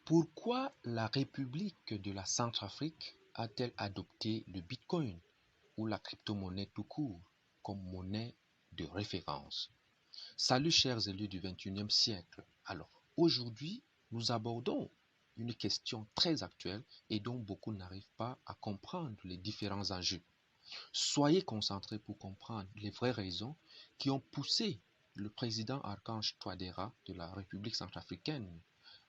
Pourquoi la République de la Centrafrique a-t-elle adopté le Bitcoin ou la crypto-monnaie tout court comme monnaie de référence? Salut chers élus du XXIe siècle. Alors, aujourd'hui, nous abordons une question très actuelle et dont beaucoup n'arrivent pas à comprendre les différents enjeux. Soyez concentrés pour comprendre les vraies raisons qui ont poussé le président Archange Touadéra de la République centrafricaine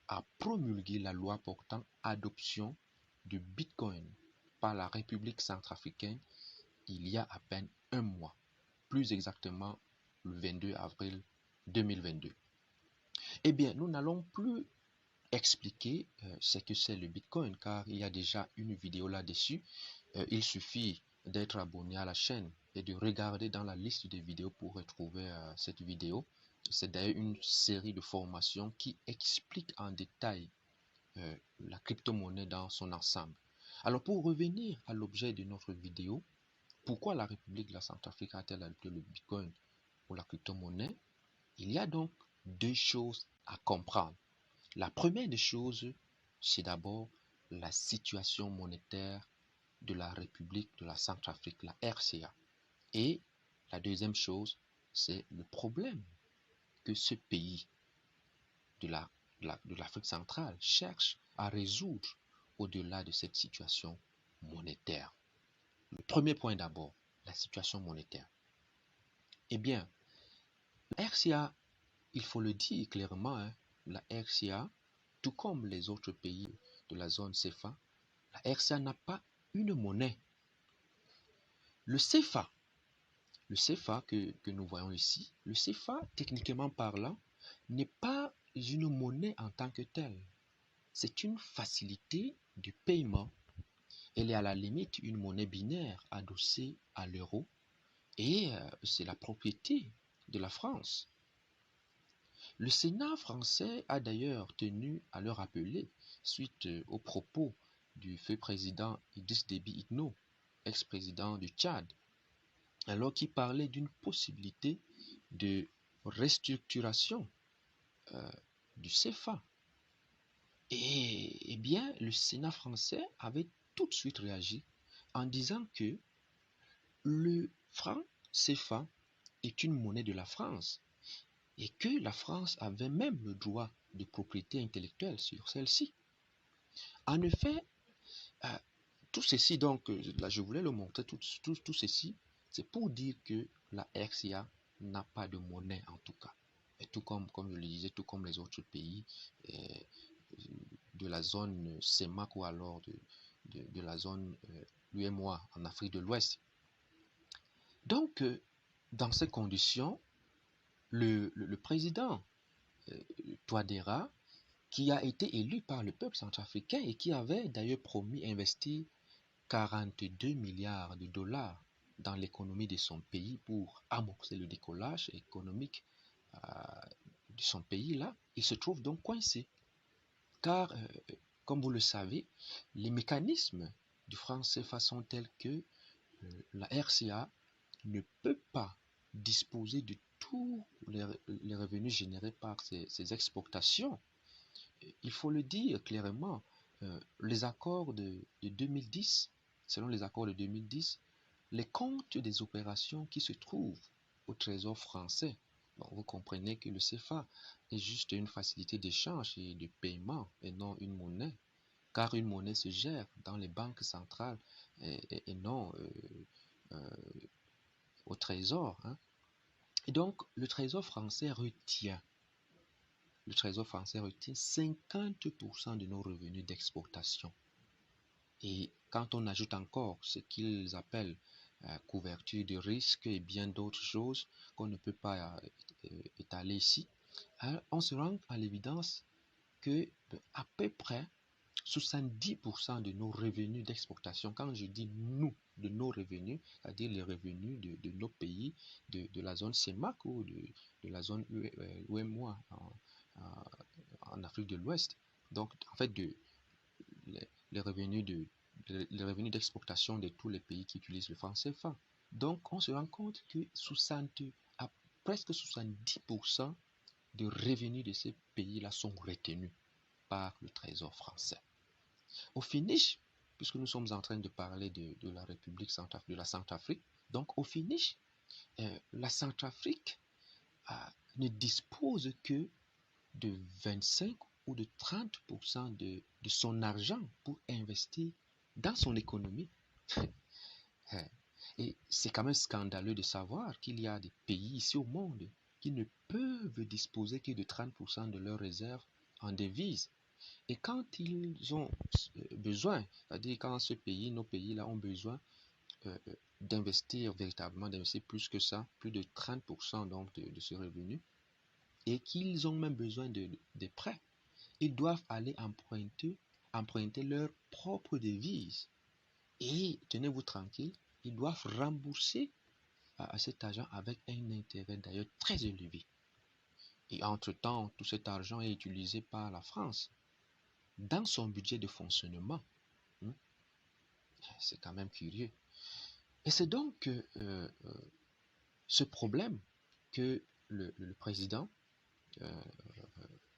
à promulguer la loi portant adoption du Bitcoin par la République centrafricaine il y a à peine un mois, plus exactement le 22 avril 2022. Eh bien, nous n'allons plus expliquer ce que c'est le Bitcoin car il y a déjà une vidéo là-dessus. Il suffit d'être abonné à la chaîne et de regarder dans la liste des vidéos pour retrouver cette vidéo. C'est d'ailleurs une série de formations qui explique en détail la crypto-monnaie dans son ensemble. Alors pour revenir à l'objet de notre vidéo, pourquoi la République de la Centrafrique a-t-elle adopté le Bitcoin ou la crypto-monnaie? Il y a donc deux choses à comprendre. La première des choses, c'est d'abord la situation monétaire de la République de la Centrafrique, la RCA. Et la deuxième chose, c'est le problème que ce pays de l'Afrique centrale cherche à résoudre au-delà de cette situation monétaire. Le premier point d'abord, la situation monétaire. Eh bien, la RCA, il faut le dire clairement, hein, la RCA, tout comme les autres pays de la zone CFA, la RCA n'a pas une monnaie. Le CFA, que nous voyons ici, le CFA, techniquement parlant, n'est pas une monnaie en tant que telle. C'est une facilité de paiement. Elle est à la limite une monnaie binaire adossée à l'euro et c'est la propriété de la France. Le Sénat français a d'ailleurs tenu à le rappeler suite aux propos du feu président Idriss Déby Itno, ex-président du Tchad, alors qu'il parlait d'une possibilité de restructuration du CFA. Et bien, le Sénat français avait tout de suite réagi en disant que le franc CFA est une monnaie de la France et que la France avait même le droit de propriété intellectuelle sur celle-ci. En effet, tout ceci, donc, là je voulais le montrer, tout ceci, c'est pour dire que la RCA n'a pas de monnaie en tout cas. Et tout comme je le disais, tout comme les autres pays de la zone CEMAC ou alors de la zone UEMOA en Afrique de l'Ouest. Donc, dans ces conditions, le président Touadéra, qui a été élu par le peuple centrafricain et qui avait d'ailleurs promis investir 42 milliards de dollars dans l'économie de son pays pour amorcer le décollage économique de son pays là, il se trouve donc coincé. Car, comme vous le savez, les mécanismes du franc CFA sont tels que la RCA ne peut pas disposer de tous les revenus générés par ses exportations. Il faut le dire clairement, les accords de 2010, selon les accords de 2010, les comptes des opérations qui se trouvent au Trésor français, bon, vous comprenez que le CFA est juste une facilité d'échange et de paiement et non une monnaie, car une monnaie se gère dans les banques centrales et non au Trésor. Hein. Et donc, le Trésor français retient 50% de nos revenus d'exportation. Et quand on ajoute encore ce qu'ils appellent couverture de risque et bien d'autres choses qu'on ne peut pas étaler ici, on se rend à l'évidence que à peu près 70% de nos revenus d'exportation, quand je dis nous, de nos revenus, c'est-à-dire les revenus de nos pays, de la zone CEMAC ou de la zone UEMOA en Afrique de l'Ouest. Donc, en fait, les revenus d'exportation de tous les pays qui utilisent le franc CFA. Donc, on se rend compte que presque 70% de revenus de ces pays-là sont retenus. par le Trésor français. Au finish, puisque nous sommes en train de parler de la République de la Centrafrique, donc au finish, la Centrafrique ne dispose que de 25 ou de 30% de son argent pour investir dans son économie. Et c'est quand même scandaleux de savoir qu'il y a des pays ici au monde qui ne peuvent disposer que de 30% de leurs réserves en devises. Et quand ils ont besoin, c'est-à-dire quand nos pays-là ont besoin d'investir véritablement, d'investir plus que ça, plus de 30% donc de ce revenu, et qu'ils ont même besoin de prêts, ils doivent aller emprunter leurs propres devises. Et tenez-vous tranquille, ils doivent rembourser à cet argent avec un intérêt d'ailleurs très élevé. Et entre-temps, tout cet argent est utilisé par la France dans son budget de fonctionnement. C'est quand même curieux. Et c'est donc ce problème que le président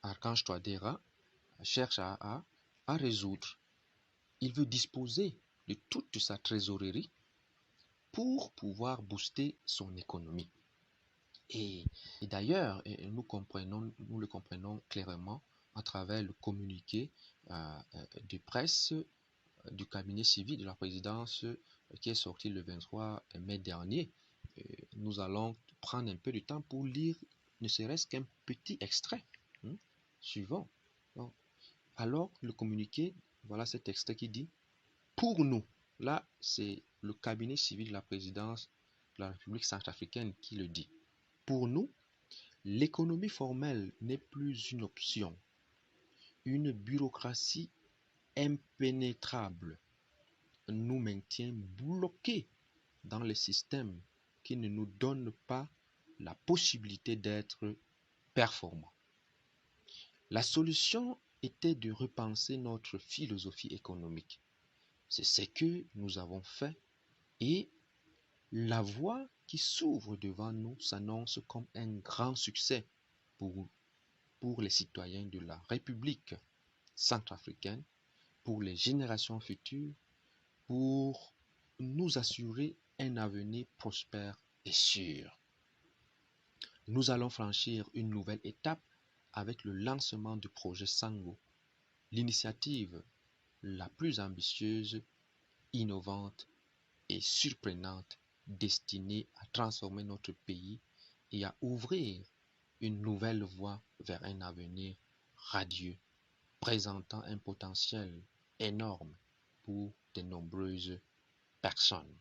Archange Touadéra cherche à résoudre. Il veut disposer de toute sa trésorerie pour pouvoir booster son économie. Et d'ailleurs, nous le comprenons clairement à travers le communiqué de presse du cabinet civil de la présidence qui est sorti le 23 mai dernier. Nous allons prendre un peu de temps pour lire ne serait-ce qu'un petit extrait suivant. Donc, alors, le communiqué, voilà cet extrait qui dit « Pour nous », là, c'est le cabinet civil de la présidence de la République centrafricaine qui le dit. « Pour nous, l'économie formelle n'est plus une option. Une bureaucratie impénétrable nous maintient bloqués dans les systèmes qui ne nous donnent pas la possibilité d'être performants. La solution était de repenser notre philosophie économique. C'est ce que nous avons fait et la voie qui s'ouvre devant nous s'annonce comme un grand succès pour les citoyens de la République centrafricaine, pour les générations futures, pour nous assurer un avenir prospère et sûr. Nous allons franchir une nouvelle étape avec le lancement du projet Sango, l'initiative la plus ambitieuse, innovante et surprenante destinée à transformer notre pays et à ouvrir une nouvelle voie vers un avenir radieux, présentant un potentiel énorme pour de nombreuses personnes.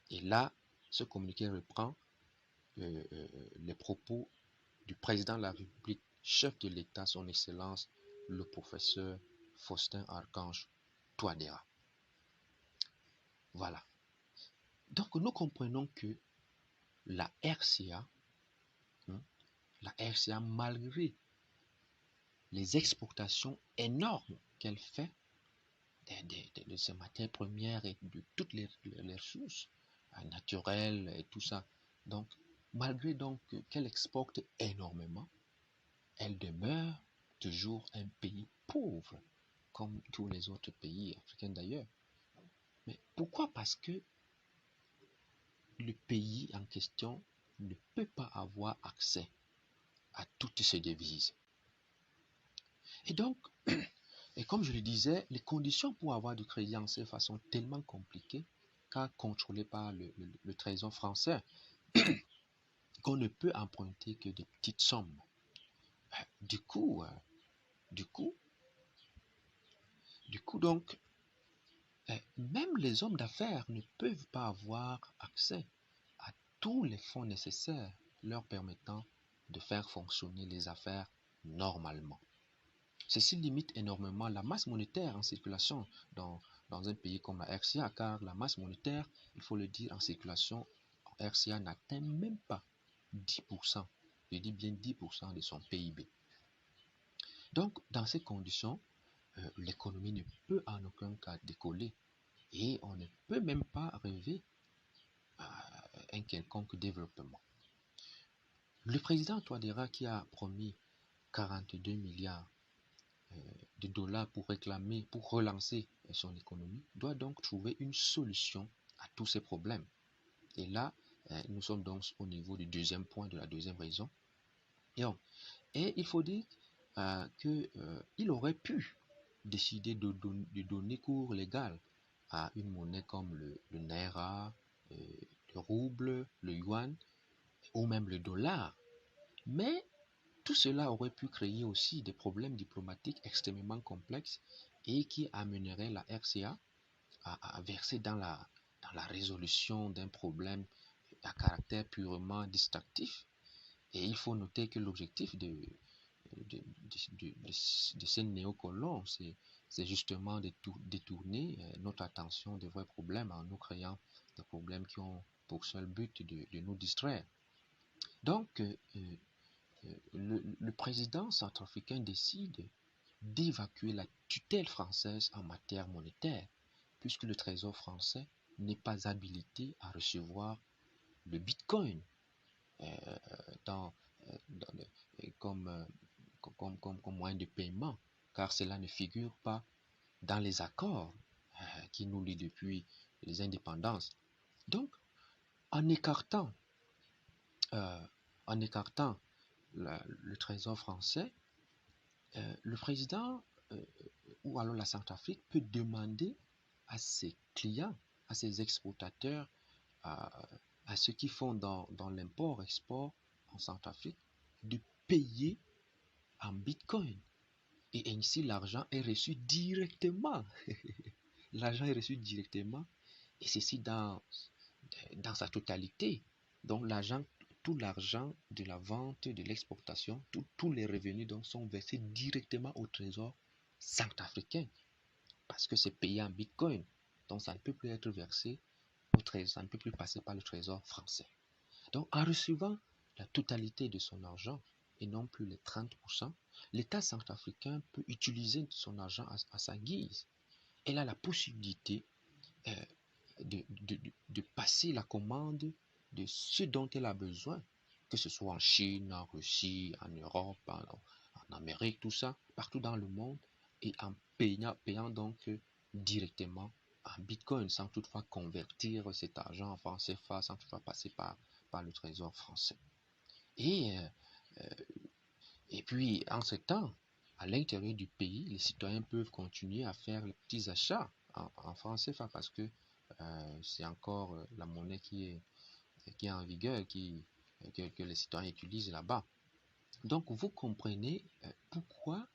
Et là, ce communiqué reprend les propos du président de la République, chef de l'État, son Excellence, le professeur Faustin Archange Touadéra. Voilà. Donc, nous comprenons que la RCA, malgré les exportations énormes qu'elle fait de ces matières premières et de toutes les ressources naturelles et tout ça, donc, malgré donc qu'elle exporte énormément, elle demeure toujours un pays pauvre, comme tous les autres pays africains d'ailleurs. Mais pourquoi? Parce que le pays en question ne peut pas avoir accès à toutes ces devises. Et donc, et comme je le disais, les conditions pour avoir du crédit en CFA sont tellement compliquées, car contrôlées par le Trésor français, qu'on ne peut emprunter que des petites sommes. Du coup, donc, même les hommes d'affaires ne peuvent pas avoir accès à tous les fonds nécessaires leur permettant de faire fonctionner les affaires normalement. Ceci limite énormément la masse monétaire en circulation dans un pays comme la RCA, car la masse monétaire, il faut le dire, en circulation en RCA n'atteint même pas 10%, je dis bien 10% de son PIB. Donc, dans ces conditions, l'économie ne peut en aucun cas décoller et on ne peut même pas rêver à un quelconque développement. Le président Touadéra qui a promis 42 milliards de dollars pour réclamer, pour relancer son économie, doit donc trouver une solution à tous ces problèmes. Et là, nous sommes donc au niveau du deuxième point, de la deuxième raison. Et il faut dire qu'il aurait pu décider de donner cours légal à une monnaie comme le naira, le rouble, le yuan ou même le dollar. Mais tout cela aurait pu créer aussi des problèmes diplomatiques extrêmement complexes et qui amèneraient la RCA à verser dans la résolution d'un problème à caractère purement distractif. Et il faut noter que l'objectif de ces néocolons, c'est justement de détourner notre attention des vrais problèmes en nous créant des problèmes qui ont pour seul but de nous distraire. Donc, le président centrafricain décide d'évacuer la tutelle française en matière monétaire, puisque le trésor français n'est pas habilité à recevoir le bitcoin euh, dans, dans comme, comme moyen de paiement, car cela ne figure pas dans les accords qui nous lient depuis les indépendances. Donc, en écartant, euh, en écartant le trésor français, le président ou alors la Centrafrique peut demander à ses clients, à ses exportateurs, à ceux qui font dans l'import-export en Centrafrique, de payer en bitcoin. Et ainsi, l'argent est reçu directement. L'argent est reçu directement, et ceci dans sa totalité. Donc, tout l'argent de la vente, de l'exportation, tous les revenus donc, sont versés directement au trésor centrafricain, parce que c'est payé en bitcoin. Donc, ça ne peut plus être versé au trésor, ça ne peut plus passer par le trésor français. Donc, en recevant la totalité de son argent et non plus les 30%, l'État centrafricain peut utiliser son argent à sa guise. Elle a la possibilité euh, de passer la commande de ce dont elle a besoin, que ce soit en Chine, en Russie, en Europe, en Amérique, tout ça, partout dans le monde, et en payant donc directement en bitcoin, sans toutefois convertir cet argent en francs CFA, sans toutefois passer par le trésor français. Et, euh, et puis, en ce temps, à l'intérieur du pays, les citoyens peuvent continuer à faire les petits achats en francs CFA parce que c'est encore la monnaie qui est en vigueur, que les citoyens utilisent là-bas. Donc, vous comprenez pourquoi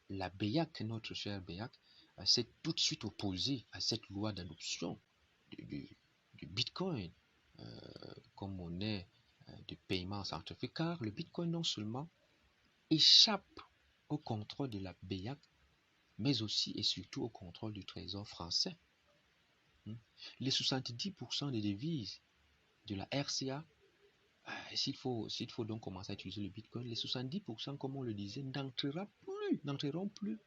la BEAC, notre cher BEAC, s'est tout de suite opposée à cette loi d'adoption du Bitcoin comme monnaie de paiement centrafricain, car le Bitcoin non seulement échappe au contrôle de la BEAC, mais aussi et surtout au contrôle du trésor français. Les 70% des devises de la RCA, s'il faut donc commencer à utiliser le Bitcoin, les 70%, comme on le disait, n'entreront plus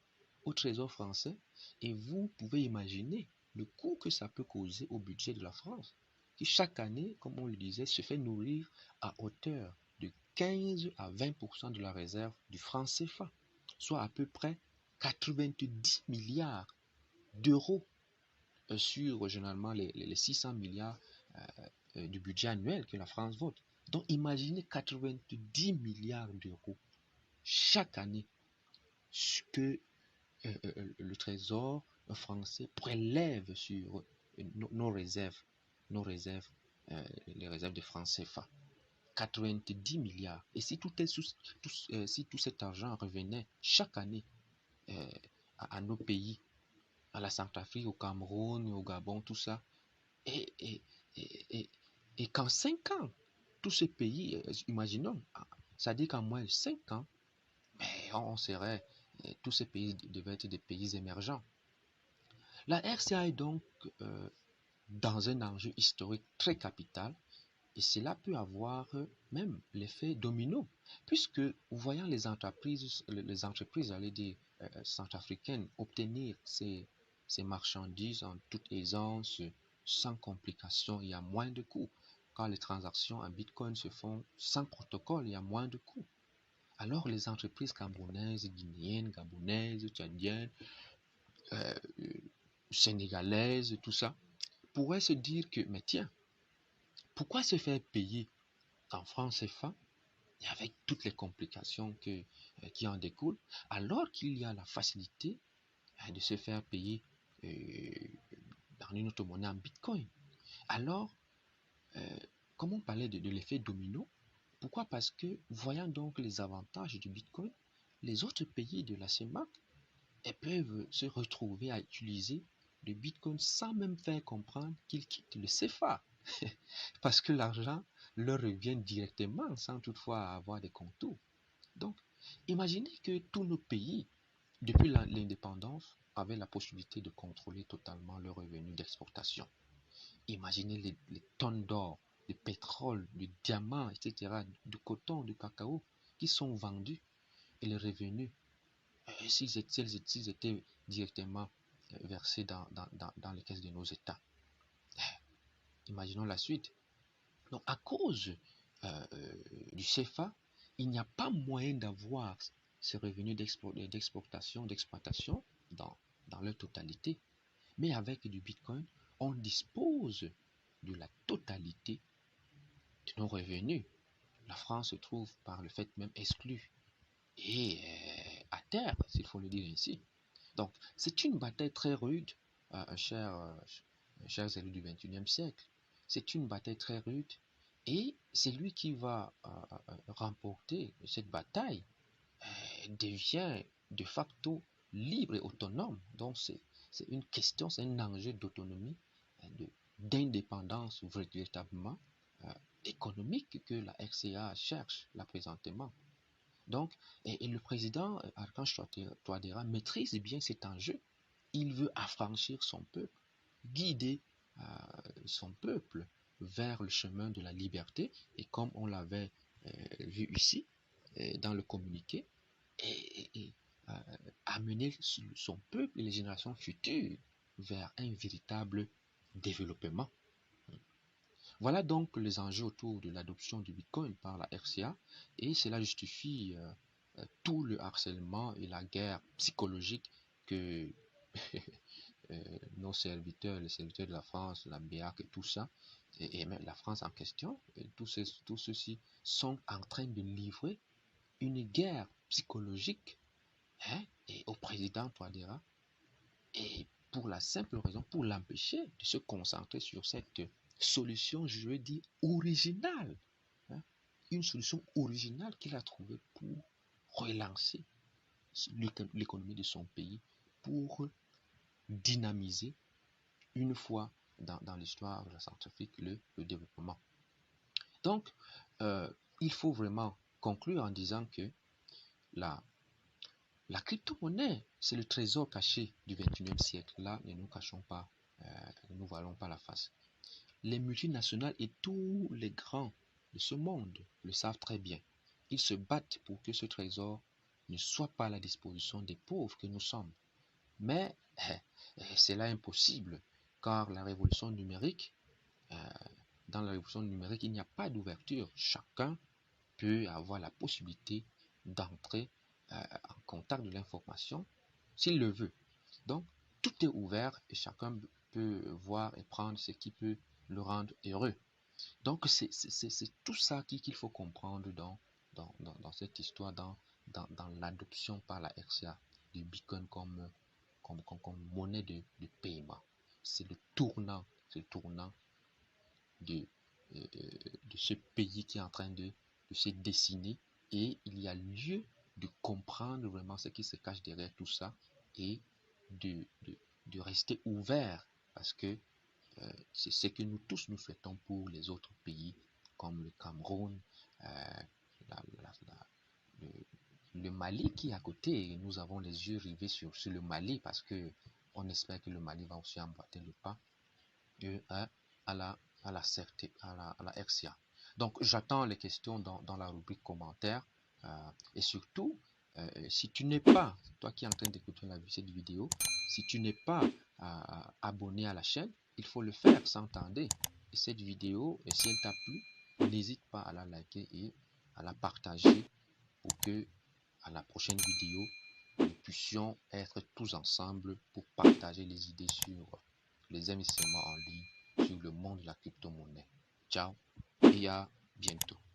au trésor français. Et vous pouvez imaginer le coût que ça peut causer au budget de la France, qui chaque année, comme on le disait, se fait nourrir à hauteur de 15 à 20% de la réserve du franc CFA, soit à peu près 90 milliards d'euros sur généralement les 600 milliards du budget annuel que la France vote. Donc imaginez 90 milliards d'euros chaque année que le trésor français prélève sur nos réserves, les réserves de francs CFA. 90 milliards. Et si si tout cet argent revenait chaque année à nos pays, à la Centrafrique, au Cameroun, au Gabon, tout ça, et, et, et, et qu'en 5 ans, tous ces pays, imaginons, ça dit qu'en moins de 5 ans, on serait, tous ces pays devaient être des pays émergents. La RCA est donc dans un enjeu historique très capital, et cela peut avoir même l'effet domino, puisque voyant les entreprises allez dire, centrafricaines obtenir ces marchandises en toute aisance, sans complications et à moins de coûts, car les transactions en Bitcoin se font sans protocole et à moins de coûts. Alors les entreprises camerounaises, guinéennes, gabonaises, tchadiennes, euh, sénégalaises, tout ça, pourraient se dire que, mais tiens, pourquoi se faire payer en francs CFA et avec toutes les complications qui en découlent, alors qu'il y a la facilité de se faire payer euh, dans une autre monnaie en Bitcoin. Alors, euh, comme on parlait de l'effet domino, pourquoi? Parce que, voyant donc les avantages du Bitcoin, les autres pays de la CEMAC peuvent se retrouver à utiliser le Bitcoin sans même faire comprendre qu'ils quittent le CFA. Parce que l'argent leur revient directement sans toutefois avoir des contours. Donc, imaginez que tous nos pays, depuis l'indépendance, avaient la possibilité de contrôler totalement leurs revenus d'exportation. Imaginez les tonnes d'or, de pétrole, de diamants, etc., de coton, de cacao qui sont vendus et les revenus, s'ils étaient directement versés dans les caisses de nos États. Imaginons la suite. Donc, à cause du CFA, il n'y a pas moyen d'avoir ces revenus d'exportation, d'exploitation dans leur totalité. Mais avec du Bitcoin, on dispose de la totalité de nos revenus. La France se trouve par le fait même exclue et à terre, s'il faut le dire ainsi. Donc, c'est une bataille très rude, chers élus du XXIe siècle. C'est une bataille très rude et c'est lui qui va remporter cette bataille devient de facto libre et autonome. Donc, c'est une question, c'est un enjeu d'autonomie, d'indépendance véritablement euh, économique que la RCA cherche là présentement. Donc, et le président Archange Touadéra maîtrise bien cet enjeu. Il veut affranchir son peuple, guider euh, son peuple vers le chemin de la liberté. Et comme on l'avait vu ici, dans le communiqué, et amener son peuple et les générations futures vers un véritable développement. Voilà donc les enjeux autour de l'adoption du Bitcoin par la RCA et cela justifie tout le harcèlement et la guerre psychologique que nos serviteurs, les serviteurs de la France, la BEAC et tout ça, et même la France en question, tous ceux-ci sont en train de livrer une guerre psychologique et au président Touadéra et pour la simple raison, pour l'empêcher de se concentrer sur cette solution, je veux dire, originale. Hein, une solution originale qu'il a trouvée pour relancer l'économie de son pays, pour dynamiser une fois dans l'histoire de la Centrafrique le développement. Donc, il faut vraiment conclure en disant que la, la crypto-monnaie, c'est le trésor caché du XXIe siècle. Là, ne nous cachons pas, ne nous voilons pas la face. Les multinationales et tous les grands de ce monde le savent très bien. Ils se battent pour que ce trésor ne soit pas à la disposition des pauvres que nous sommes. Mais c'est là impossible, car la révolution numérique, dans la révolution numérique, il n'y a pas d'ouverture. Chacun peut avoir la possibilité d'entrer en contact de l'information s'il le veut. Donc, tout est ouvert et chacun peut voir et prendre ce qui peut le rendre heureux. Donc, c'est tout ça qu'il faut comprendre dans cette histoire, dans l'adoption par la RCA du Bitcoin comme monnaie de paiement. C'est le tournant de, de ce pays qui est en train de se dessiner et il y a lieu de comprendre vraiment ce qui se cache derrière tout ça et de, de, de rester ouvert parce que c'est ce que nous tous nous souhaitons pour les autres pays comme le Cameroun, la, la, la, le, le Mali qui est à côté. Nous avons les yeux rivés sur le Mali parce que on espère que le Mali va aussi emboîter le pas à la, à la RCA. Donc, j'attends les questions dans la rubrique commentaires. Et surtout, si tu n'es pas, toi qui es en train d'écouter cette vidéo, si tu n'es pas abonné à la chaîne, il faut le faire sans tarder. Et cette vidéo, si elle t'a plu, n'hésite pas à la liker et à la partager pour que à la prochaine vidéo, nous puissions être tous ensemble pour partager les idées sur les investissements en ligne, sur le monde de la crypto-monnaie. Ciao et à bientôt.